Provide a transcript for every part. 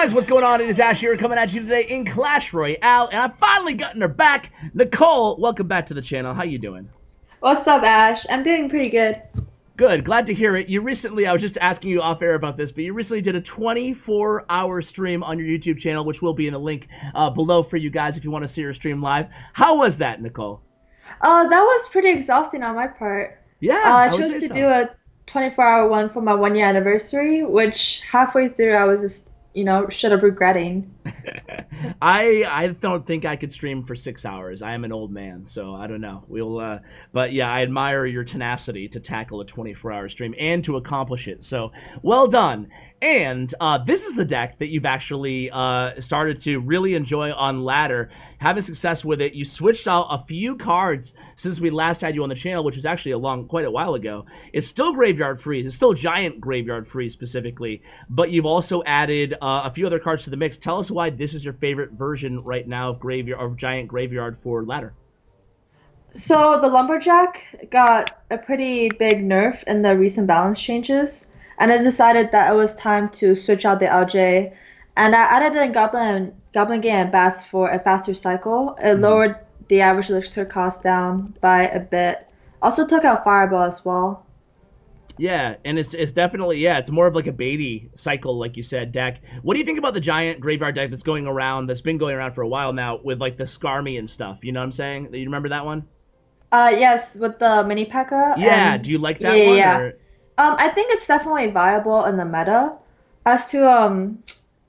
guys, what's going on? It is Ash here coming at you today in Clash Royale, and I've finally gotten her back. Nicole, welcome back to the channel. How you doing? What's up, Ash? I'm doing pretty good. Good, glad to hear it. You recently, I was just asking you off air about this, but you recently did a 24-hour stream on your YouTube channel, which will be in the link below for you guys if you want to see your stream live. How was that, Nicole? That was pretty exhausting on my part. Yeah, I chose to do a 24-hour one for my 1-year anniversary, which halfway through I was just, should have regretting. I don't think I could stream for 6 hours. I am an old man, so I don't know. But yeah, I admire your tenacity to tackle a 24-hour stream and to accomplish it. So well done. And this is the deck that you've actually started to really enjoy on ladder, having success with it. You switched out a few cards since we last had you on the channel, which was actually quite a while ago. It's still Graveyard Freeze. It's still Giant Graveyard Freeze specifically, but you've also added a few other cards to the mix. Tell us why this is your favorite version right now of Giant Graveyard for ladder. So the Lumberjack got a pretty big nerf in the recent balance changes, and I decided that it was time to switch out the LJ, and I added in Goblin Gang and Bats for a faster cycle. It lowered the average elixir cost down by a bit. Also took out Fireball as well. Yeah, and it's definitely, it's more of like a baity cycle, like you said, deck. What do you think about the Giant Graveyard deck that's been going around for a while now with like the Skarmy and stuff? You know what I'm saying? You remember that one? Yes, with the mini P.E.K.K.A. Yeah, do you like that one? Yeah. Or? I think it's definitely viable in the meta. As to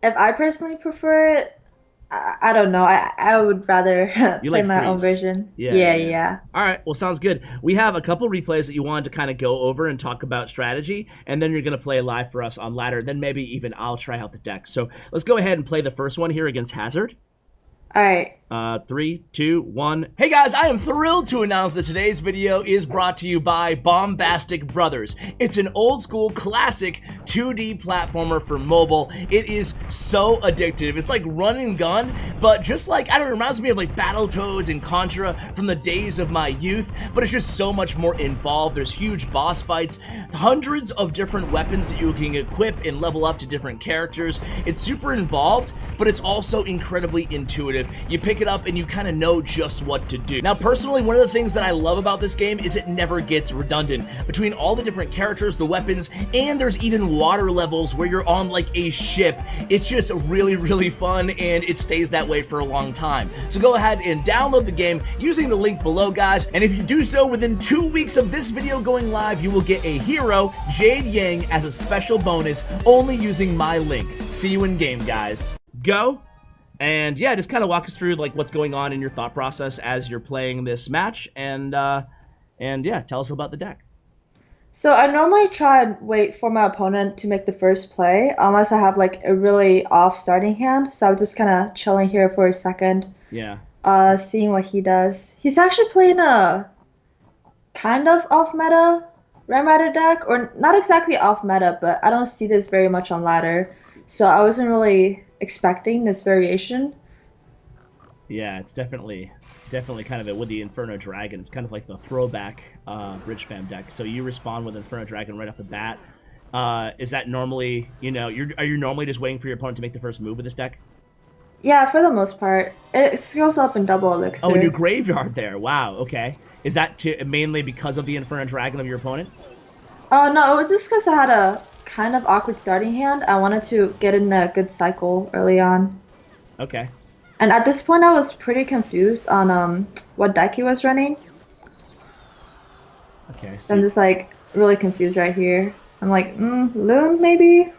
if I personally prefer it, I don't know. I would rather play my own version. Yeah. All right, well, sounds good. We have a couple replays that you wanted to kind of go over and talk about strategy, and then you're going to play live for us on ladder. Then maybe even I'll try out the deck. So let's go ahead and play the first one here against Hazard. All right. 3, 2, 1. Hey guys, I am thrilled to announce that today's video is brought to you by Bombastic Brothers. It's an old school classic 2D platformer for mobile. It is so addictive. It's like run and gun, but just like, I don't know, it reminds me of like Battletoads and Contra from the days of my youth, but it's just so much more involved. There's huge boss fights, hundreds of different weapons that you can equip and level up to different characters. It's super involved, but it's also incredibly intuitive. You pick it up and you kind of know just what to do. Now, personally, one of the things that I love about this game is it never gets redundant. Between all the different characters, the weapons, and there's even water levels where you're on like a ship. It's just really, really fun, and it stays that way for a long time. So go ahead and download the game using the link below, guys. And if you do so within 2 weeks of this video going live, you will get a hero, Jade Yang, as a special bonus only using my link. See you in game, guys. Go. And yeah, just kind of walk us through like what's going on in your thought process as you're playing this match, and yeah, tell us about the deck. So I normally try and wait for my opponent to make the first play, unless I have like a really off starting hand. So I'm just kind of chilling here for a second. Yeah. Seeing what he does. He's actually playing a kind of off meta Ram Rider deck, or not exactly off meta, but I don't see this very much on ladder. So I wasn't really expecting this variation. Yeah, it's definitely kind of it with the Inferno Dragon. It's kind of like the throwback Bridge Spam deck. So you respond with Inferno Dragon right off the bat. Is that normally, are you normally just waiting for your opponent to make the first move with this deck? Yeah, for the most part. It scales up in double elixir. Oh, a new graveyard there. Wow, okay. Is that mainly because of the Inferno Dragon of your opponent? No, it was just because I had a kind of awkward starting hand. I wanted to get in a good cycle early on. Okay. And at this point, I was pretty confused on what deck he was running. Okay. So I'm just like really confused right here. I'm like, Loon maybe,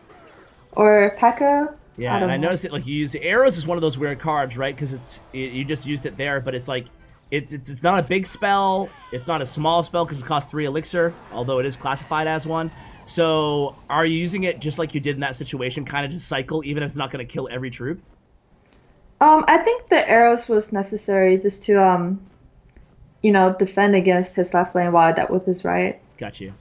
or P.E.K.K.A. Yeah, and I noticed it like you use Arrows is one of those weird cards, right? Because you just used it there, but it's like it's not a big spell. It's not a small spell because it costs 3 elixir, although it is classified as one. So, are you using it just like you did in that situation, kind of to cycle, even if it's not going to kill every troop? I think the arrows was necessary just to, defend against his left lane while I dealt with his right. Got you.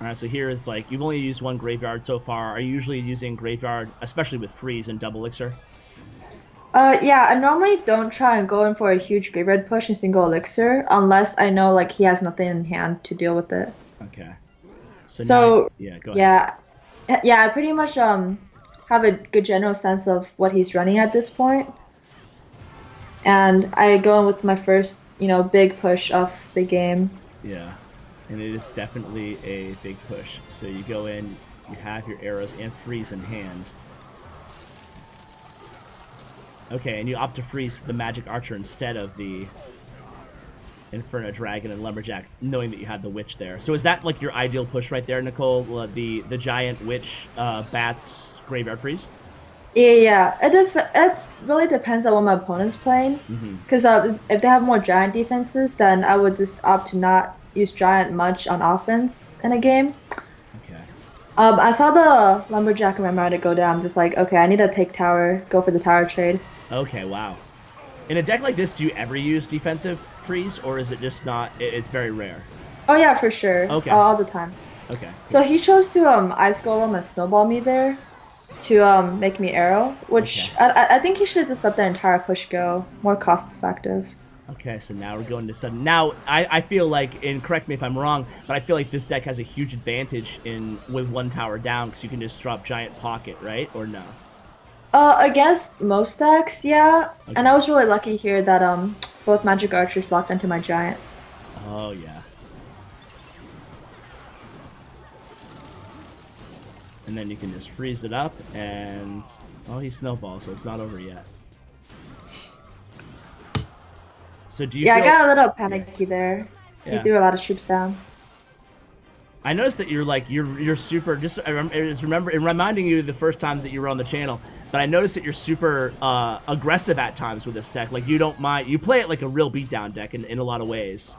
All right, so here it's like you've only used 1 graveyard so far. Are you usually using graveyard, especially with freeze and double elixir? Yeah, I normally don't try and go in for a huge graveyard push in single elixir unless I know like he has nothing in hand to deal with it. Okay. So now, yeah, go ahead. Yeah, I pretty much have a good general sense of what he's running at this point. And I go in with my first, big push of the game. Yeah, and it is definitely a big push. So you go in, you have your arrows and freeze in hand. Okay, and you opt to freeze the magic archer instead of the Inferno Dragon and Lumberjack, knowing that you had the witch there. So is that like your ideal push right there, Nicole? The giant witch bats graveyard freeze? Yeah. It really depends on what my opponent's playing. Because if they have more giant defenses, then I would just opt to not use giant much on offense in a game. Okay. I saw the Lumberjack and Remember to go down. I'm just like, okay, I need to take tower, go for the tower trade. Okay, wow. In a deck like this, do you ever use defensive freeze, or is it just not? It's very rare. Oh yeah, for sure. Okay. All the time. Okay. So he chose to Ice Golem and Snowball me there to make me arrow, which I think he should have just let the entire push go. More cost effective. Okay, so now we're going to sudden. Now I feel like, and correct me if I'm wrong, but I feel like this deck has a huge advantage with one tower down because you can just drop giant pocket, right? Or no? Against most decks, yeah. Okay. And I was really lucky here that both magic archers locked into my giant. Oh yeah. And then you can just freeze it up, and he snowballs, so it's not over yet. So do you? Yeah, feel... I got a little panicky there. He threw a lot of troops down. I noticed that you're super. Just reminding you the first times that you were on the channel. But I noticed that you're super aggressive at times with this deck. Like, you don't mind. You play it like a real beatdown deck in a lot of ways.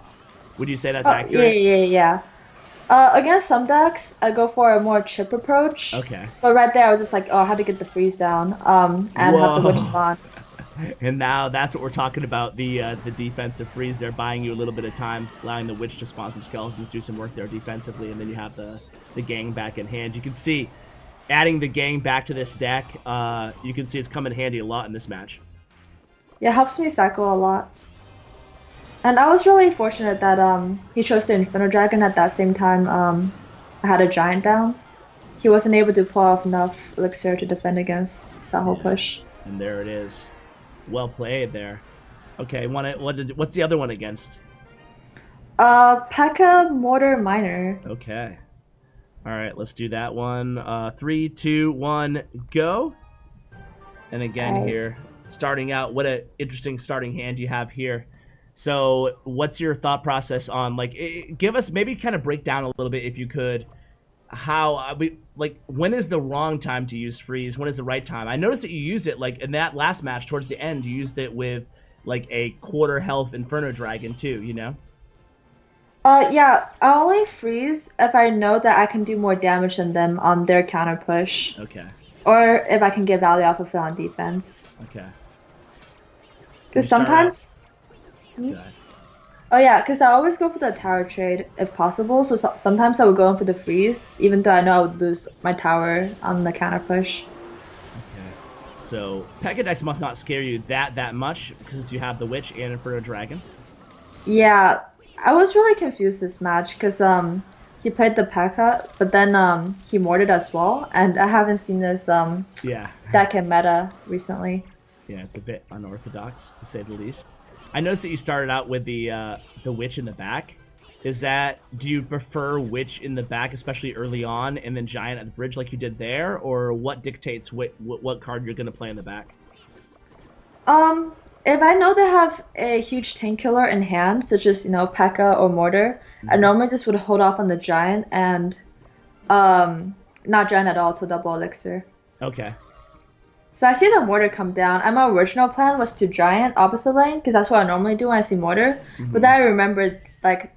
Would you say that's accurate? Yeah. Against some decks, I go for a more chip approach. Okay. But right there, I was just like, oh, how to get the freeze down and have the witch spawn. And now that's what we're talking about, the defensive freeze there, buying you a little bit of time, allowing the witch to spawn some skeletons, do some work there defensively, and then you have the gang back in hand. You can see... Adding the gang back to this deck, you can see it's come in handy a lot in this match. Yeah, it helps me cycle a lot. And I was really fortunate that he chose the Inferno Dragon at that same time I had a giant down. He wasn't able to pull off enough elixir to defend against that whole push. And there it is. Well played there. Okay, what's the other one against? P.E.K.K.A. Mortar Miner. Okay. All right, let's do that one. 3, 2, 1, go. And again here, starting out, what an interesting starting hand you have here. So what's your thought process on, give us, maybe kind of break down a little bit if you could, how, when is the wrong time to use freeze? When is the right time? I noticed that you use it, in that last match, towards the end, you used it with, a quarter health Inferno Dragon too, you know? Yeah, I only freeze if I know that I can do more damage than them on their counter push. Okay. Or if I can get value off of it on defense. Okay. Because sometimes... Oh yeah, because I always go for the tower trade if possible, so sometimes I would go in for the freeze, even though I know I would lose my tower on the counter push. Okay. So, P.E.K.K.A. decks must not scare you that much, because you have the Witch and Inferno Dragon. Yeah. I was really confused this match because he played the P.E.K.K.A, but then he mortared as well, and I haven't seen this deck in meta recently. Yeah, it's a bit unorthodox to say the least. I noticed that you started out with the Witch in the back. Do you prefer Witch in the back, especially early on, and then Giant at the bridge like you did there, or what dictates what card you're gonna play in the back? If I know they have a huge tank killer in hand, such as, P.E.K.K.A or Mortar, I normally just would hold off on the Giant and not Giant at all to double Elixir. Okay. So I see the Mortar come down, and my original plan was to Giant opposite lane, because that's what I normally do when I see Mortar. But then I remembered,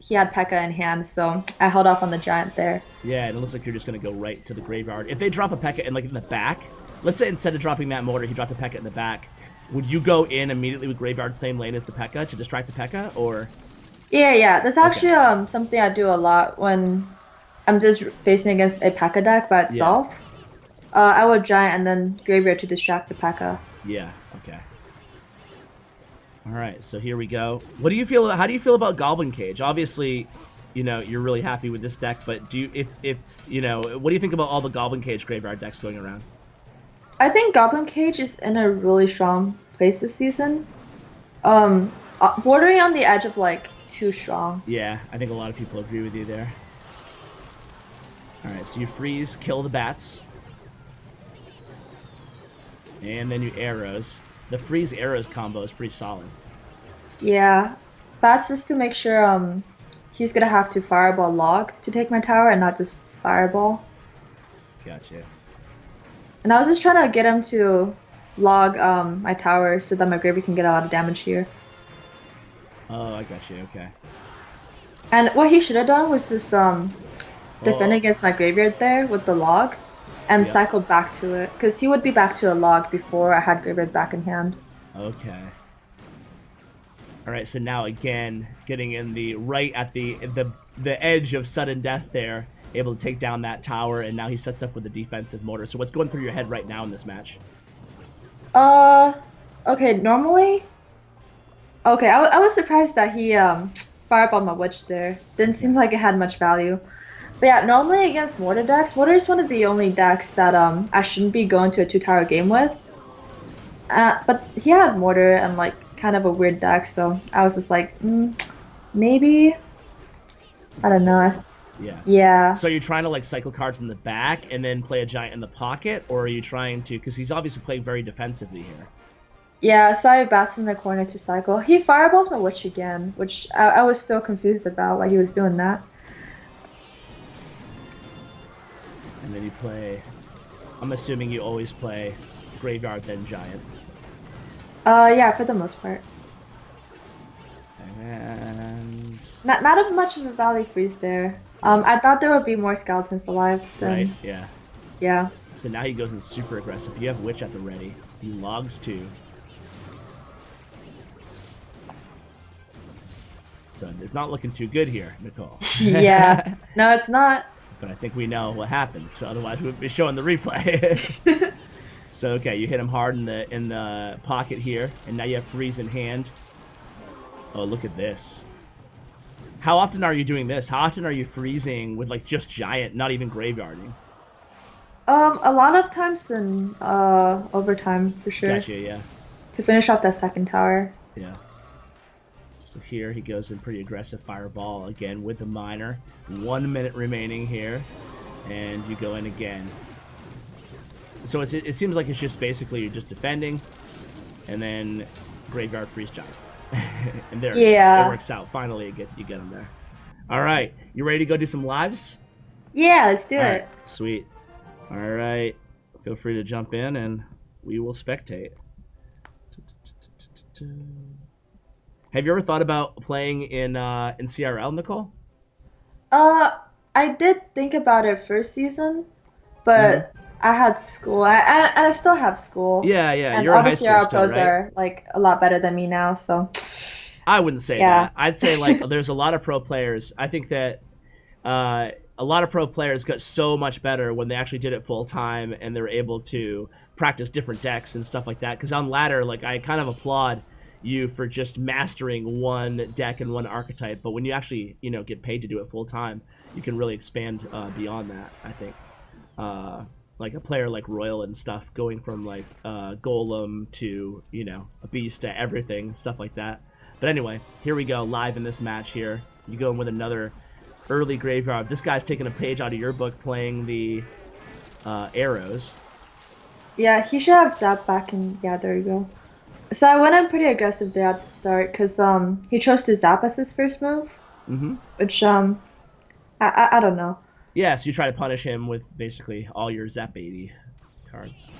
he had P.E.K.K.A in hand, so I held off on the Giant there. Yeah, and it looks like you're just going to go right to the graveyard. If they drop a P.E.K.K.A in the back, let's say instead of dropping that Mortar, he dropped a P.E.K.K.A in the back, would you go in immediately with graveyard same lane as the P.E.K.K.A to distract the P.E.K.K.A, or? Yeah, that's actually something I do a lot when I'm just facing against a P.E.K.K.A deck by itself. Yeah. I would Giant and then graveyard to distract the P.E.K.K.A. Yeah, okay. Alright, so here we go. How do you feel about Goblin Cage? Obviously, you're really happy with this deck, but what do you think about all the Goblin Cage graveyard decks going around? I think Goblin Cage is in a really strong place this season. Bordering on the edge of like too strong. Yeah, I think a lot of people agree with you there. Alright, so you freeze, kill the bats. And then you arrows. The freeze arrows combo is pretty solid. Yeah. That's just to make sure he's gonna have to fireball log to take my tower and not just fireball. Gotcha. And I was just trying to get him to log my tower so that my gravy can get a lot of damage here. Oh, I got you, okay. And what he should have done was just defend against my graveyard there with the log and cycle back to it. Because he would be back to a log before I had graveyard back in hand. Okay. Alright, so now again, getting in the right at the edge of sudden death there, able to take down that tower, and now he sets up with a defensive mortar. So what's going through your head right now in this match? Okay, normally... Okay, I was surprised that he fireballed my witch there. Didn't seem like it had much value. But yeah, normally against mortar decks, mortar is one of the only decks that I shouldn't be going to a 2-tower game with. But he had mortar and like kind of a weird deck, so I was just like, maybe. I don't know. Yeah. So are you trying to like cycle cards in the back and then play a giant in the pocket, or are you trying to? Because he's obviously playing very defensively here. Yeah, so I bast in the corner to cycle. He fireballs my witch again, which I was still confused about why he was doing that. And then you play. I'm assuming you always play graveyard then giant. Yeah, for the most part. And not much of a value freeze there. I thought there would be more skeletons alive than... Right, yeah. Yeah. So now he goes in super aggressive. You have witch at the ready. He logs 2. So it's not looking too good here, Nicole. Yeah. No, it's not. But I think we know what happens. So otherwise we would be showing the replay. So okay, you hit him hard in the pocket here, and now you have freeze in hand. Oh, look at this. How often are you doing this? How often are you freezing with like just giant, not even graveyarding? A lot of times in overtime for sure. Gotcha, yeah. To finish off that second tower. Yeah. So here he goes in pretty aggressive fireball again with the miner. 1 minute remaining here, and you go in again. So it seems like it's just basically you're just defending, and then graveyard freeze giant. And there it works out. Finally, you get him there. All right, you ready to go do some lives? Yeah, let's do it. Right, sweet. All right, feel free to jump in, and we will spectate. Have you ever thought about playing in CRL, Nicole? I did think about it first season, but I had school. I still have school. Yeah, and you're in high school CRL still, pros right? are like a lot better than me now, so. I wouldn't say that. I'd say like there's a lot of pro players. I think that a lot of pro players got so much better when they actually did it full time and they're able to practice different decks and stuff like that. Because on ladder, like I kind of applaud you for just mastering one deck and one archetype, but when you actually get paid to do it full time, you can really expand beyond that. I think like a player like Royale and stuff, going from like golem to a beast to everything, stuff like that. But anyway, here we go live in this match here. You go in with another early graveyard. This guy's taking a page out of your book, playing the arrows. Yeah, he should have zap back, and yeah, there you go. So I went in pretty aggressive there at the start because he chose to zap as his first move, which I don't know. Yeah, so you try to punish him with basically all your zap 80 cards.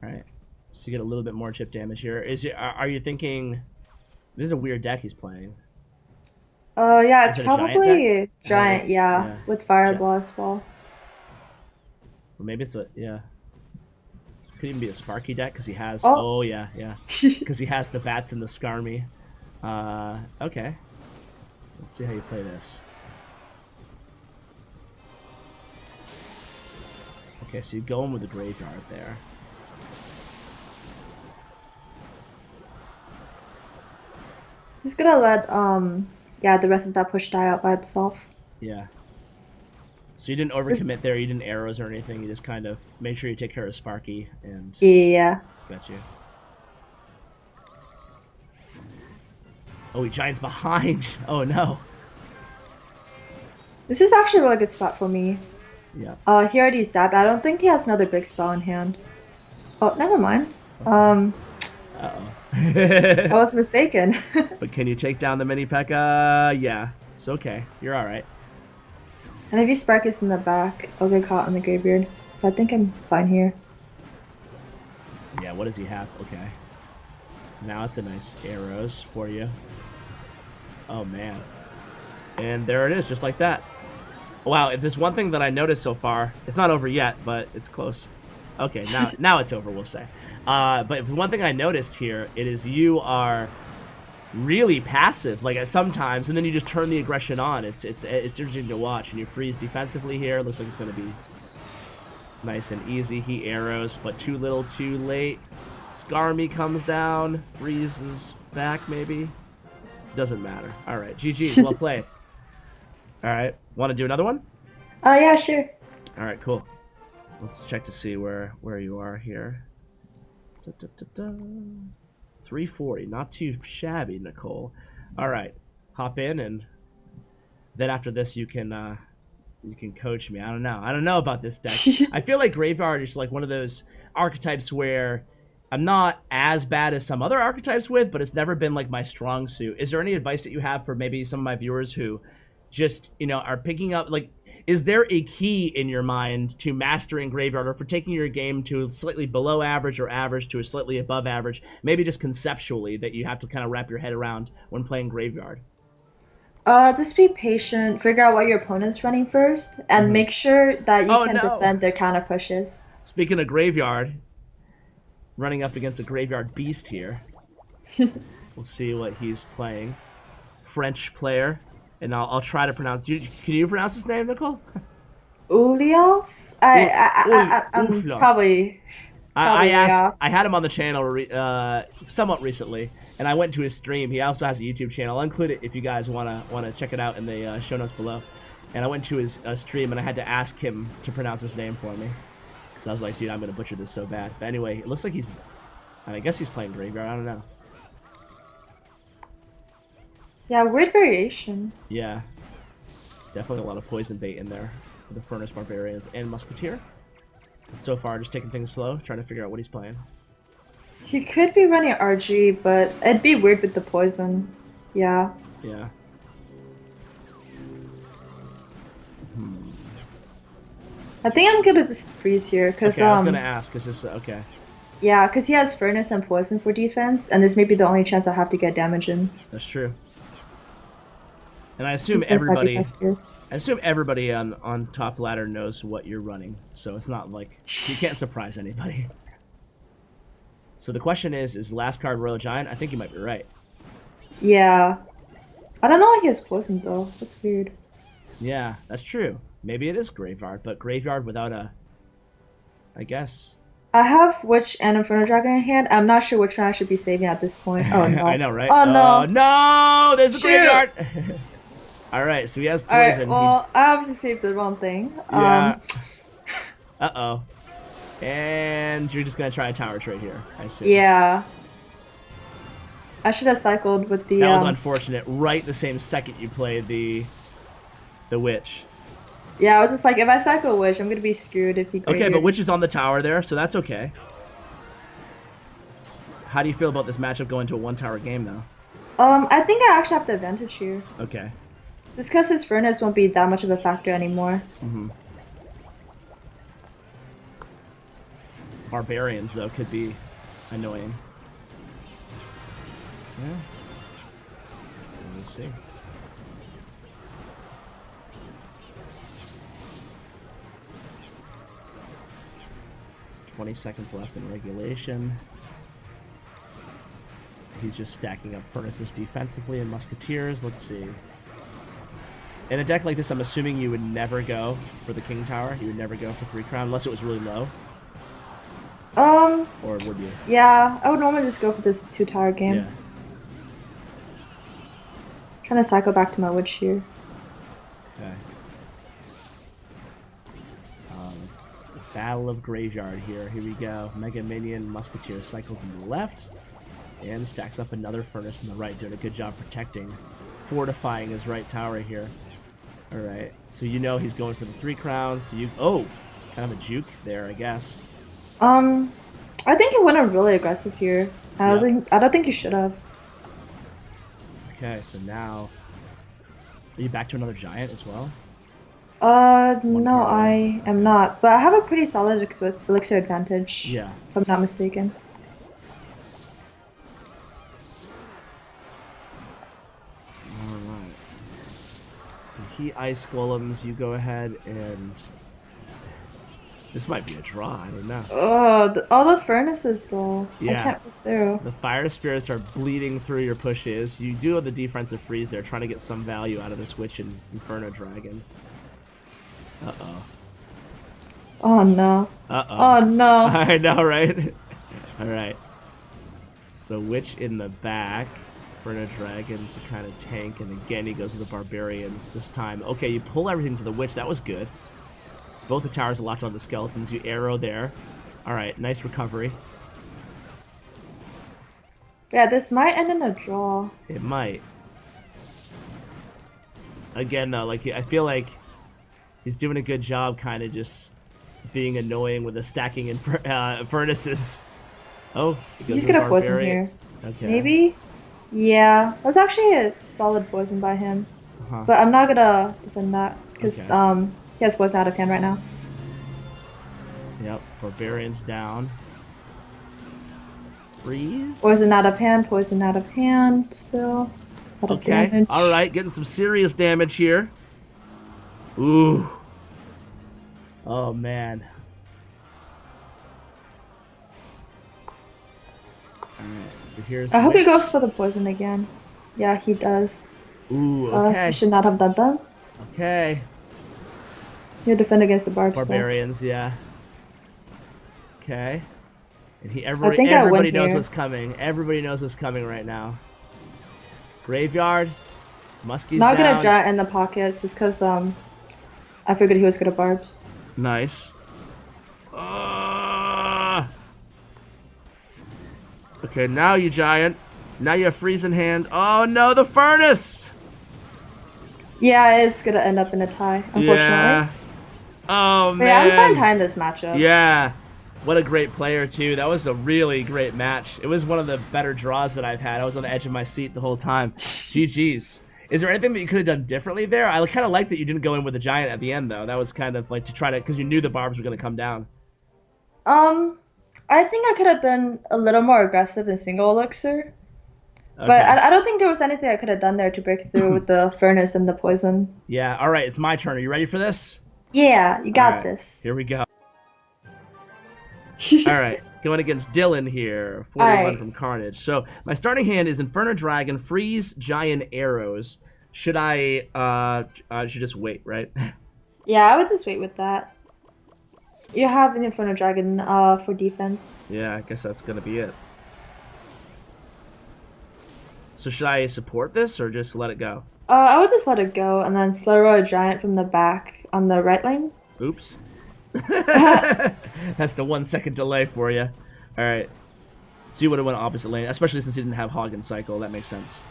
All right, so you get a little bit more chip damage here. Are you thinking this is a weird deck he's playing? Yeah, it's Is it a probably giant deck? yeah, with fireball as well. Or maybe it's could even be a Sparky deck because he has. Oh. Oh yeah, because he has the bats and the Skarmy. Okay, let's see how you play this. Okay, so you go in with the graveyard there. Just gonna let the rest of that push die out by itself. Yeah. So you didn't overcommit there. You didn't arrows or anything. You just kind of made sure you take care of Sparky and. Yeah. Got you. Oh, he giant's behind. Oh no. This is actually a really good spot for me. Yeah. He already zapped. I don't think he has another big spell in hand. Oh, never mind. Uh-oh. I was mistaken. But can you take down the mini P.E.K.K.A? Yeah. It's okay. You're alright. And if you spark is in the back, I'll get caught in the graveyard. So I think I'm fine here. Yeah, what does he have? Okay. Now it's a nice arrows for you. Oh, man. And there it is, just like that. Wow, if there's one thing that I noticed so far, it's not over yet, but it's close. Okay, now it's over, we'll say. But if one thing I noticed here, it is you are really passive, like sometimes, and then you just turn the aggression on. It's interesting to watch, and you freeze defensively here. Looks like it's going to be nice and easy. He arrows, but too little, too late. Skarmy comes down, freezes back maybe. Doesn't matter. All right, GG's, well played. All right, want to do another one? Yeah, sure. All right, cool. Let's check to see where you are here. 340, not too shabby, Nicole. All right, hop in, and then after this, you can coach me. I don't know about this deck. I feel like Graveyard is like one of those archetypes where I'm not as bad as some other archetypes with, but it's never been like my strong suit. Is there any advice that you have for maybe some of my viewers who just, you know, are picking up, like, is there a key in your mind to mastering Graveyard, or for taking your game to slightly below average or average to a slightly above average, maybe just conceptually, that you have to kind of wrap your head around when playing Graveyard? Just be patient, figure out what your opponent's running first, and make sure that you can defend their counter pushes. Speaking of Graveyard, running up against a Graveyard beast here. We'll see what he's playing. French player. And I'll try to pronounce. Can you pronounce his name, Nicole? Uliel? I'm probably I asked. off. I had him on the channel somewhat recently, and I went to his stream. He also has a YouTube channel. I'll include it if you guys wanna check it out in the show notes below. And I went to his stream, and I had to ask him to pronounce his name for me. So I was like, dude, I'm gonna butcher this so bad. But anyway, it looks like I guess he's playing Graveyard. I don't know. Yeah, weird variation. Yeah. Definitely a lot of poison bait in there for the Furnace Barbarians and Musketeer. But so far, just taking things slow, trying to figure out what he's playing. He could be running RG, but it'd be weird with the poison. Yeah. Yeah. I think I'm gonna just freeze here, because okay, I was gonna ask, is this okay? Yeah, because he has Furnace and Poison for defense, and this may be the only chance I have to get damage in. That's true. And I assume everybody on top ladder knows what you're running, so it's not like you can't surprise anybody. So the question is last card Royal Giant? I think you might be right. Yeah. I don't know why he has Poison though. That's weird. Yeah, that's true. Maybe it is Graveyard, but Graveyard without a, I guess. I have Witch and Inferno Dragon in hand. I'm not sure which one I should be saving at this point. Oh no. I know, right? Oh no. No! There's a Graveyard! Alright, so he has poison. Alright, well, I obviously saved the wrong thing. Yeah. Uh-oh. And you're just gonna try a tower trade here, I assume. Yeah. I should have cycled with the... That was unfortunate. Right the same second you played the Witch. Yeah, I was just like, if I cycle Witch, I'm gonna be screwed if he... Okay, but Witch is on the tower there, so that's okay. How do you feel about this matchup going to a one-tower game, though? I think I actually have the advantage here. Okay. Just because his Furnace won't be that much of a factor anymore. Barbarians, though, could be annoying. Yeah. Let me see. It's 20 seconds left in regulation. He's just stacking up Furnaces defensively and Musketeers. Let's see. In a deck like this, I'm assuming you would never go for the King Tower. You would never go for 3 Crown unless it was really low. Or would you? Yeah, I would normally just go for this 2-tower game. Yeah. Trying to cycle back to my Witch here. Okay. Battle of Graveyard here. Here we go. Mega Minion, Musketeer cycle to the left. And stacks up another Furnace in the right, doing a good job protecting, fortifying his right tower here. Alright, so you know he's going for the 3 crowns. So you, oh, kind of a juke there, I guess. I think he went in really aggressive here. I don't think he should have. Okay, so now, are you back to another giant as well? No, I am not. But I have a pretty solid elixir advantage. Yeah. If I'm not mistaken. Alright. So he ice golems, you go ahead and... This might be a draw, I don't know. Oh, all the furnaces though. Yeah. I can't get through. The fire spirits are bleeding through your pushes. You do have the defensive freeze there, trying to get some value out of this Witch and Inferno Dragon. Uh-oh. Oh no. Uh-oh. Oh no. I know, right? Alright. So Witch in the back. Inferno Dragon to kind of tank, and again he goes to the Barbarians this time. Okay, you pull everything to the Witch. That was good. Both the towers are locked on the skeletons. You arrow there. Alright, nice recovery. Yeah, this might end in a draw. It might. Again, though, like I feel like he's doing a good job kind of just being annoying with the stacking in furnaces. Oh, He's gonna poison here. Okay. Maybe? Yeah. That was actually a solid poison by him. But I'm not gonna defend that, because he has poison out of hand right now. Yep, Barbarians down. Freeze. Poison out of hand still. Okay, alright, getting some serious damage here. Ooh. Oh, man. Alright, so here's... I hope he goes for the poison again. Yeah, he does. Ooh, okay. He should not have done that. Okay. He'll defend against the barbs. Barbarians, yeah. Okay. And everybody knows what's coming. Everybody knows what's coming right now. Graveyard. Muskie's not down. gonna giant in the pocket just because I figured he was gonna barbs. Nice. Okay, now you giant. Now you have freeze in hand. Oh no, the furnace! Yeah, it's gonna end up in a tie, unfortunately. Yeah. Oh man. Yeah, I'm fine tying this matchup. Yeah. What a great player too. That was a really great match. It was one of the better draws that I've had. I was on the edge of my seat the whole time. GG's. Is there anything that you could have done differently there? I kind of like that you didn't go in with the giant at the end though. That was kind of like to try to, because you knew the barbs were going to come down. I think I could have been a little more aggressive in single elixir. Okay. But I don't think there was anything I could have done there to break through with the furnace and the poison. Yeah, alright, it's my turn. Are you ready for this? Yeah, you got this. Here we go. Alright, going against Dylan here. 41 from Carnage. So, my starting hand is Inferno Dragon, Freeze, Giant Arrows. Should I should just wait, right? Yeah, I would just wait with that. You have an Inferno Dragon for defense. Yeah, I guess that's gonna be it. So should I support this or just let it go? I would just let it go and then slow roll a giant from the back on the right lane. Oops. That's the 1 second delay for you. Alright. So you would have went opposite lane, especially since you didn't have Hog and Cycle. That makes sense.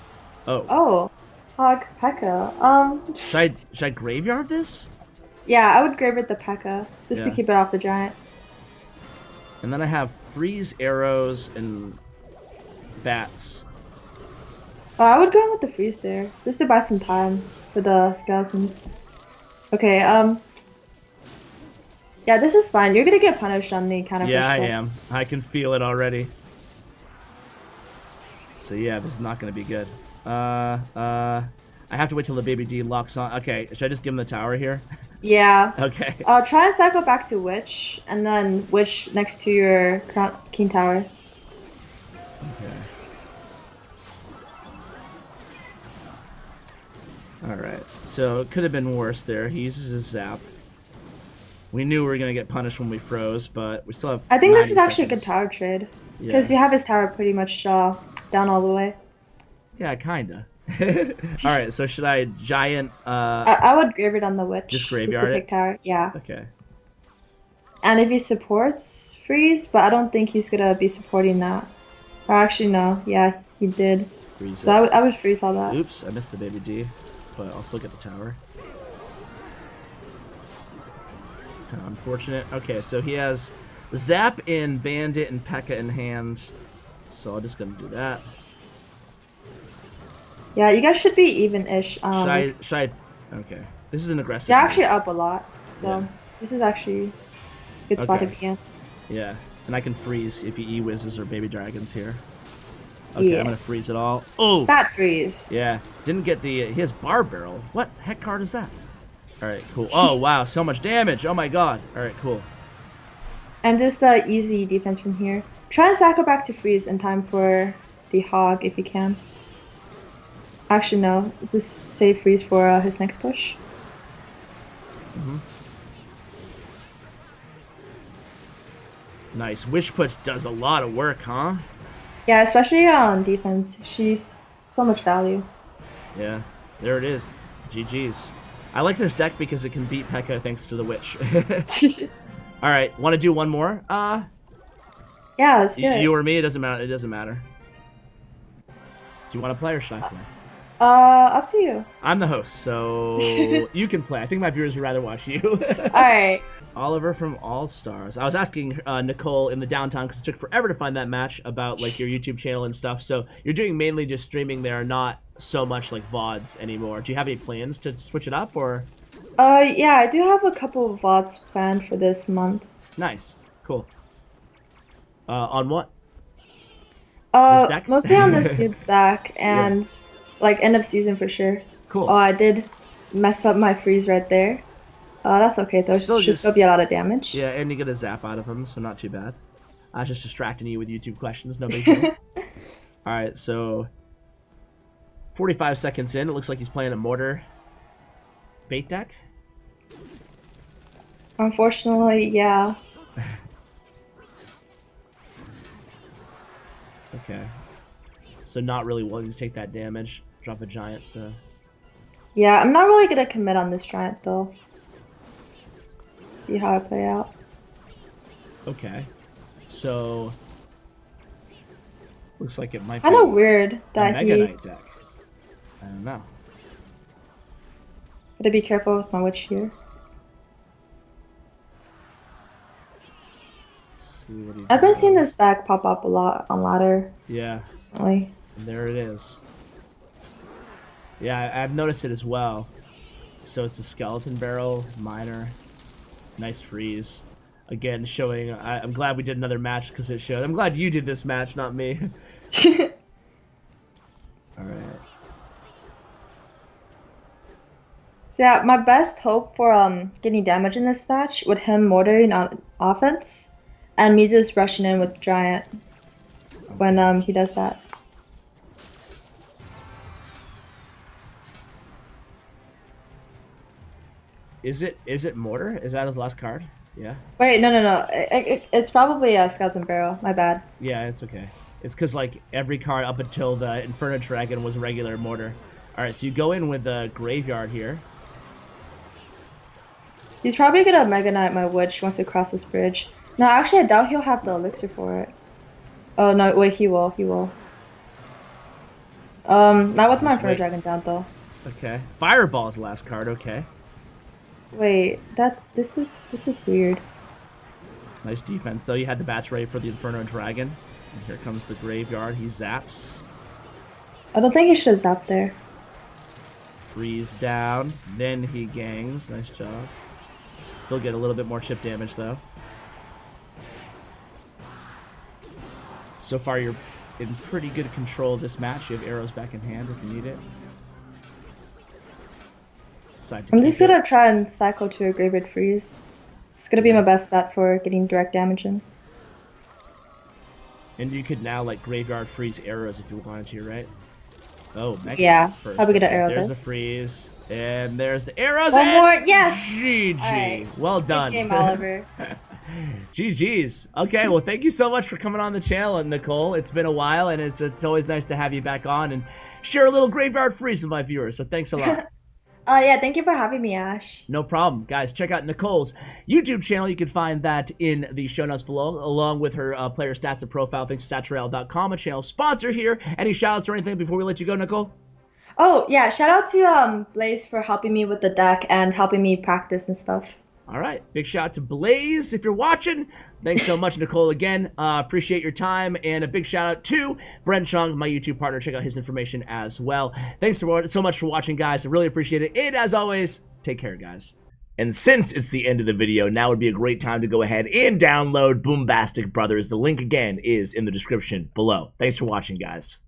Oh. Oh. Hog P.E.K.K.A. Should I graveyard this? Yeah, I would graveyard the P.E.K.K.A. just to keep it off the giant. And then I have Freeze, Arrows, and Bats. I would go in with the freeze there, just to buy some time for the skeletons. Okay, yeah, this is fine. You're gonna get punished on the counter. Yeah, I am. I can feel it already. So yeah, this is not gonna be good. I have to wait till the baby D locks on. Okay, should I just give him the tower here? Yeah. Okay. Try and cycle back to Witch, and then Witch next to your King Tower. Okay. Alright, so it could have been worse there. He uses his zap. We knew we were going to get punished when we froze, but we still have I think this is 90 actually seconds. a good tower trade. Because you have his tower pretty much down all the way. Yeah, kinda. Alright, so should I giant... I would graveyard on the Witch. Just graveyard to take tower, yeah. Okay. And if he supports freeze, but I don't think he's gonna be supporting that. Or actually, no. Yeah, he did. Freeze So I would freeze all that. Oops, I missed the baby D, but I'll still get the tower. Unfortunate. Okay, so he has Zap in, Bandit, and P.E.K.K.A in hand. So I'm just gonna do that. Yeah, you guys should be even-ish. Should I? Okay. This is an aggressive. You're move. actually up a lot, so this is actually a good spot to begin. Yeah, and I can freeze if he E-Wizzes or Baby Dragons here. Okay, I'm gonna freeze it all. Oh! Fat freeze. Yeah, didn't get the. He has Bar Barrel. What heck card is that? Alright, cool. Oh, wow, so much damage. Oh my god. Alright, cool. And just the easy defense from here. Try and cycle back to freeze in time for the hog if you can. Actually, no. Just save freeze for his next push. Nice. Wish Puts does a lot of work, huh? Yeah, especially on defense. She's so much value. Yeah, there it is. GG's. I like this deck because it can beat P.E.K.K.A thanks to the Witch. Alright, want to do one more? Yeah, let's do it. You or me? It doesn't matter. It doesn't matter. Do you want to play or should I play? Up to you. I'm the host, so you can play. I think my viewers would rather watch you. Alright. Oliver from All Stars. I was asking Nicole in the downtime because it took forever to find that match about like your YouTube channel and stuff. So you're doing mainly just streaming there, not so much like VODs anymore. Do you have any plans to switch it up or? Yeah, I do have a couple of VODs planned for this month. Nice. Cool. On what? This deck? Mostly on this new deck and like end of season for sure. Cool. Oh, I did mess up my freeze right there. That's okay though. Should still be a lot of damage. Yeah, and you get a zap out of him, so not too bad. I was just distracting you with YouTube questions, no big deal. Alright, so 45 seconds in, it looks like he's playing a mortar bait deck. Unfortunately, yeah. Okay. So not really willing to take that damage. Drop a giant. Yeah, I'm not really gonna commit on this giant though. See how I play out. Okay. So looks like it might kind of weird that Mega Knight deck. I don't know. Gotta be careful with my witch here. I've been seeing this deck pop up a lot on ladder. Yeah. Recently. And there it is. Yeah, I've noticed it as well. So it's a skeleton barrel, miner, nice freeze. Again, showing. I'm glad we did another match because it showed. I'm glad you did this match, not me. All right. So yeah, my best hope for getting damage in this match with him mortaring on offense, and me just rushing in with giant when he does that. Is it mortar? Is that his last card? Yeah. Wait, no. It's probably a skeleton barrel. My bad. Yeah, it's okay. It's because like every card up until the Inferno Dragon was regular mortar. All right, so you go in with the graveyard here. He's probably gonna Mega Knight my witch once it crosses bridge. No, actually, I doubt he'll have the elixir for it. Oh no, wait, he will. Not with my Inferno Dragon down though. Okay. Fireball's last card. Okay. Wait, this is weird. Nice defense though. You had the bats ready for the Inferno Dragon. And here comes the graveyard. He zaps. I don't think he should have zapped there. Freeze down. Then he gangs. Nice job. Still get a little bit more chip damage though. So far you're in pretty good control of this match. You have arrows back in hand if you need it. I'm just gonna try and cycle to a graveyard freeze. It's gonna be my best bet for getting direct damage in. And you could now like graveyard freeze arrows if you wanted to, right? Oh, Mega yeah. First. Probably get an arrow. There's the freeze, and there's the arrows. One more, yes. GG. Right. Well done. Good game, Oliver. GG's. Okay, well, thank you so much for coming on the channel, Nicole. It's been a while, and it's always nice to have you back on and share a little graveyard freeze with my viewers. So thanks a lot. Yeah, thank you for having me, Ash. No problem. Guys, check out Nicole's YouTube channel. You can find that in the show notes below, along with her player stats and profile. Thanks to Royale.com, a channel sponsor here. Any shout outs or anything before we let you go, Nicole? Oh, yeah, shout out to Blaze for helping me with the deck and helping me practice and stuff. All right. Big shout out to Blaze if you're watching. Thanks so much, Nicole, again. Appreciate your time. And a big shout out to Bren Chong, my YouTube partner. Check out his information as well. Thanks so much for watching, guys. I really appreciate it. And as always, take care, guys. And since it's the end of the video, now would be a great time to go ahead and download Boombastic Brothers. The link, again, is in the description below. Thanks for watching, guys.